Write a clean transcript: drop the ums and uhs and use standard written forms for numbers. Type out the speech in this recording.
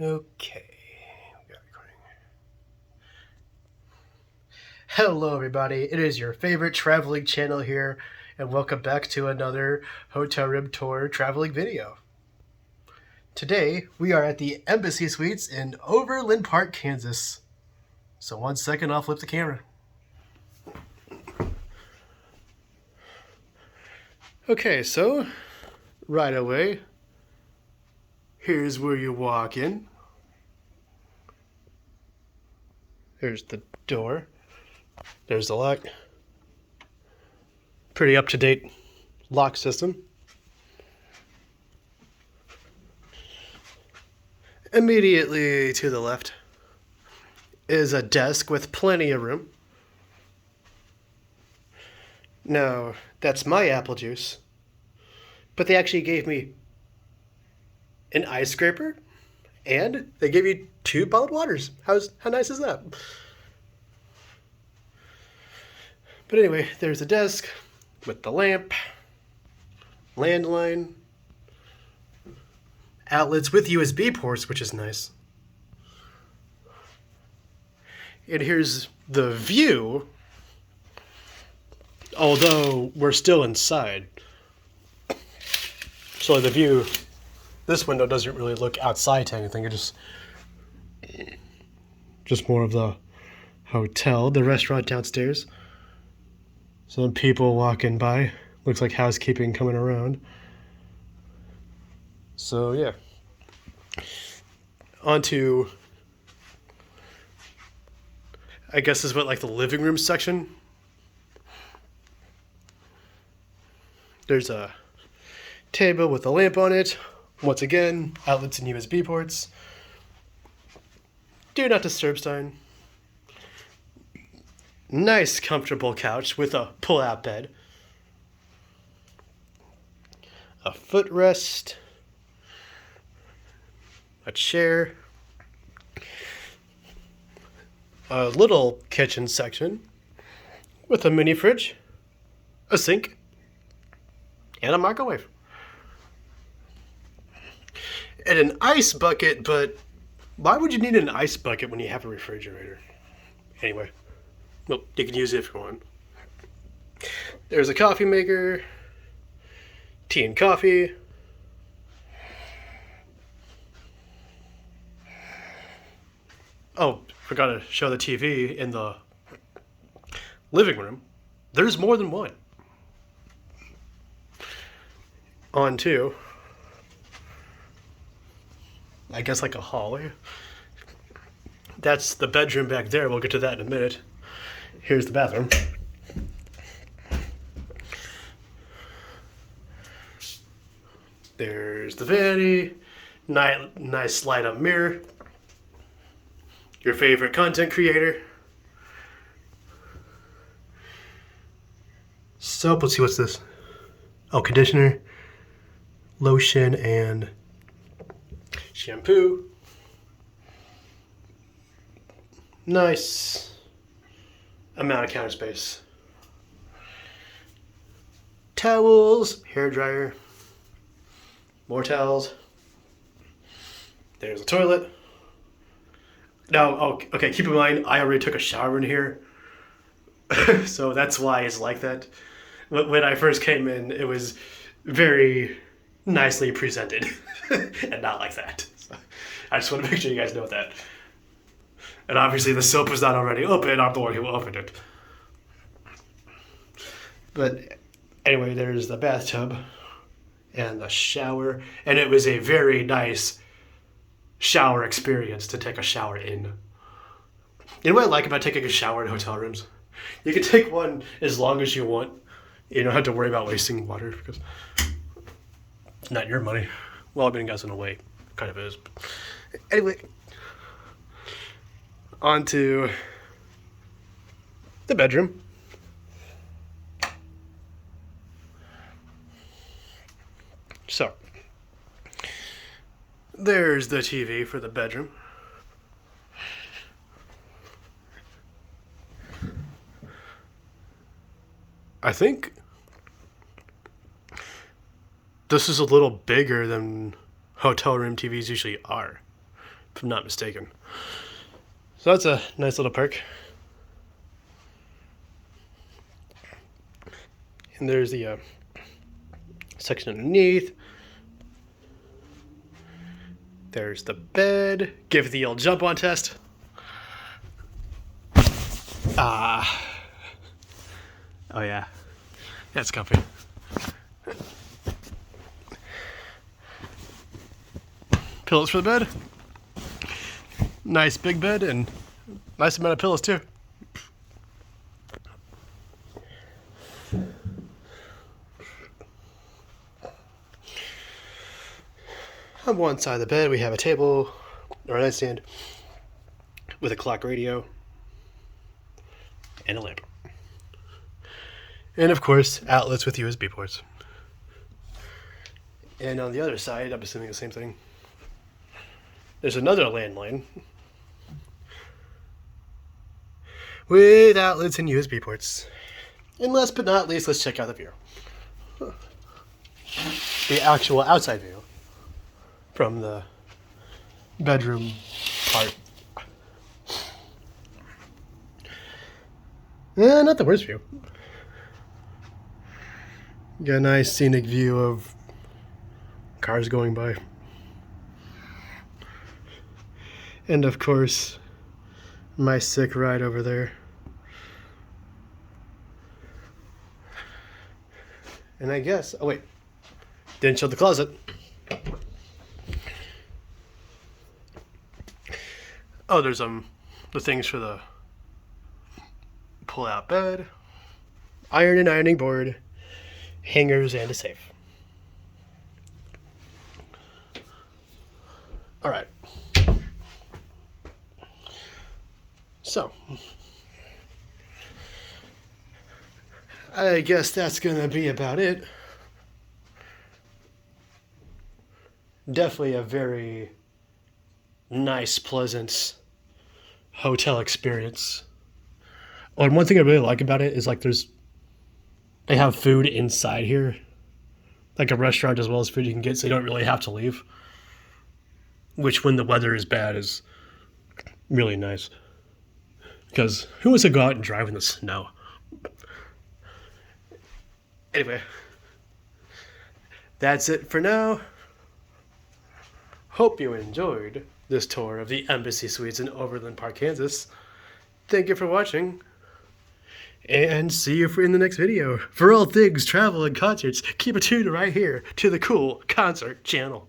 Okay, we got recording. Hello, everybody. It is your favorite traveling channel here, and welcome back to another hotel room tour traveling video. Today, we are at the Embassy Suites in Overland Park, Kansas. So 1 second, I'll flip the camera. Okay, so right away, here's where you walk in. There's the door. There's the lock. Pretty up-to-date lock system. Immediately to the left is a desk with plenty of room. Now, that's my apple juice. But they actually gave me an ice scraper, and they gave you 2 bottled waters. How nice is that? But anyway, there's a desk with the lamp, landline, outlets with USB ports, which is nice. And here's the view, although we're still inside. So the view, this window doesn't really look outside to anything. It just more of the hotel, the restaurant downstairs. Some people walking by. Looks like housekeeping coming around. So yeah. On to, I guess this is what, like the living room section. There's a table with a lamp on it. Once again, outlets and USB ports. Do not disturb sign. Nice comfortable couch with a pull-out bed. A footrest. A chair. A little kitchen section with a mini fridge, a sink, and a microwave. And an ice bucket, but why would you need an ice bucket when you have a refrigerator? Anyway, well, you can use it if you want. There's a coffee maker, tea and coffee. Oh, forgot to show the TV in the living room. There's more than one. On to, I guess, like a hallway. That's the bedroom back there. We'll get to that in a minute. Here's the bathroom. There's the vanity. Nice light up mirror. Your favorite content creator. Soap. Let's see, what's this? Oh, conditioner, lotion, and shampoo. Nice amount of counter space. Towels, hair dryer, more towels. There's a toilet. Now, okay, keep in mind, I already took a shower in here. So that's why it's like that. When I first came in, it was very nicely presented and not like that. So I just want to make sure you guys know that. And obviously the soap was not already open. I'm the one who opened it. But anyway, there's the bathtub and the shower. And it was a very nice shower experience to take a shower in. You know what I like about taking a shower in hotel rooms? You can take one as long as you want. You don't have to worry about wasting water because it's not your money. Well, I mean, guys, in a way, it kind of is. But anyway, on to the bedroom. So, there's the TV for the bedroom. I think this is a little bigger than hotel room TVs usually are. if I'm not mistaken. So that's a nice little perk. And there's the section underneath. There's the bed. Give it the old jump on test. Oh yeah, that's comfy. Pillows for the bed. Nice big bed and nice amount of pillows too. On one side of the bed we have a table or a nightstand with a clock radio and a lamp. And of course, outlets with USB ports. And on the other side, I'm assuming the same thing, there's another landline with outlets and USB ports. And last but not least, let's check out the view. The actual outside view from the bedroom part. Not the worst view. Got a nice scenic view of cars going by. And of course, my sick ride over there. And I guess, oh wait, didn't show the closet. Oh, there's the things for the pull-out bed, iron and ironing board, hangers, and a safe. All right. So, I guess that's gonna be about it. Definitely a very nice, pleasant hotel experience. Oh, and one thing I really like about it is like they have food inside here, like a restaurant as well as food you can get, so you don't really have to leave. Which, when the weather is bad, is really nice. Because who wants to go out and drive in the snow? Anyway, that's it for now. Hope you enjoyed this tour of the Embassy Suites in Overland Park, Kansas. Thank you for watching, and see you in the next video. For all things travel and concerts, keep it tuned right here to the Cool Concert channel.